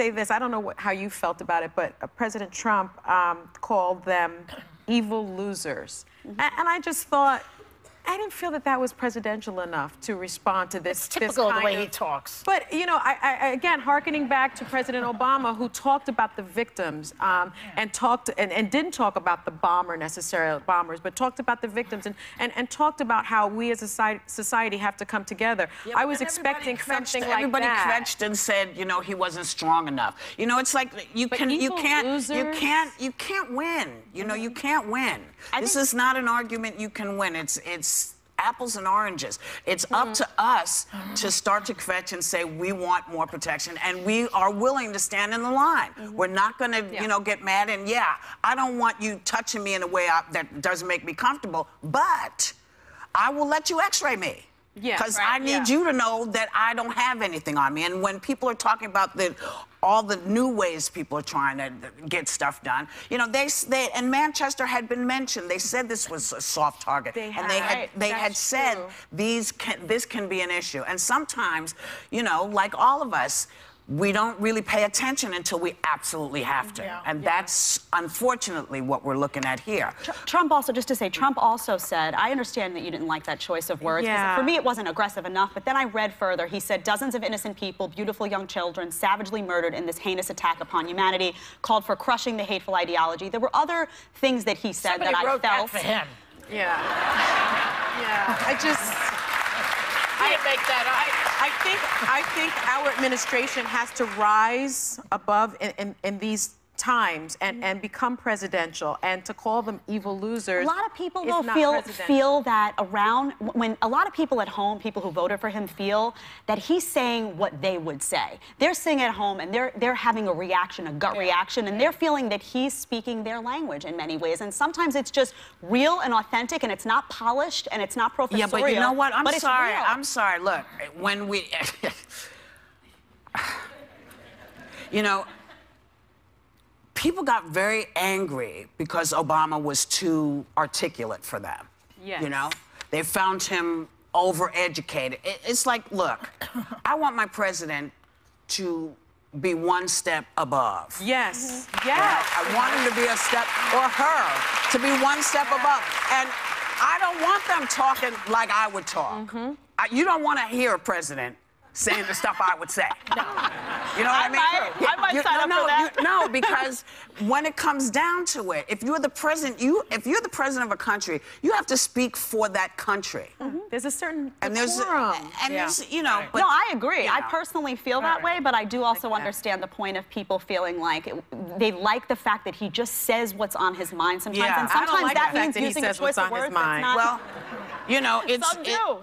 say this. I don't know how you felt about it, but President Trump called them evil losers. And I just thought, I didn't feel that that was presidential enough to respond to this. It's typical of the way he talks. But, you know, again, hearkening back to President Obama, who talked about the victims and didn't talk about the bomber necessarily, bombers, but talked about the victims and talked about how we as a society have to come together. Yeah, I was expecting something like that. Everybody kvetched and said, you know, he wasn't strong enough. You know, it's like you can't win. You know, you can't win. This is not an argument you can win. It's apples and oranges. It's up to us to start to kvetch and say we want more protection, and we are willing to stand in the line. We're not going to, you know, get mad and, yeah, I don't want you touching me in a way that doesn't make me comfortable, but I will let you x-ray me. Because I need you to know that I don't have anything on me. And when people are talking about all the new ways people are trying to get stuff done, you know, and Manchester had been mentioned. They said this was a soft target, they had said this can be an issue. And sometimes, you know, like all of us, we don't really pay attention until we absolutely have to. And that's unfortunately what we're looking at here. Trump also, just to say, Trump also said, I understand that you didn't like that choice of words. For me, it wasn't aggressive enough, but then I read further. He said, dozens of innocent people, beautiful young children, savagely murdered in this heinous attack upon humanity, called for crushing the hateful ideology. There were other things that he said that I felt. That for him. I didn't make that up. I think our administration has to rise above in these times and become presidential, and to call them evil losers. A lot of people though feel that when a lot of people at home, people who voted for him, feel that he's saying what they would say. They're sitting at home and they're having a reaction, a gut reaction, and they're feeling that he's speaking their language in many ways. And sometimes it's just real and authentic, and it's not polished and it's not professorial. Yeah, but you know what? I'm sorry. Real. I'm sorry. Look, when we, you know, people got very angry because Obama was too articulate for them. You know, they found him overeducated. It's like, look, I want my president to be one step above. I want him to be a step, or her, to be one step above. And I don't want them talking like I would talk. You don't want to hear a president saying the stuff I would say. You know what I mean? I might sign up for that. No, because when it comes down to it, if you're the president, if you're the president of a country, you have to speak for that country. There's a certain and there's you know. But, no, I agree. I personally feel that way, but I do also understand the point of people feeling like they like the fact that he just says what's on his mind sometimes, and sometimes that means using a choice of words that's not. Well, you know, it's some do.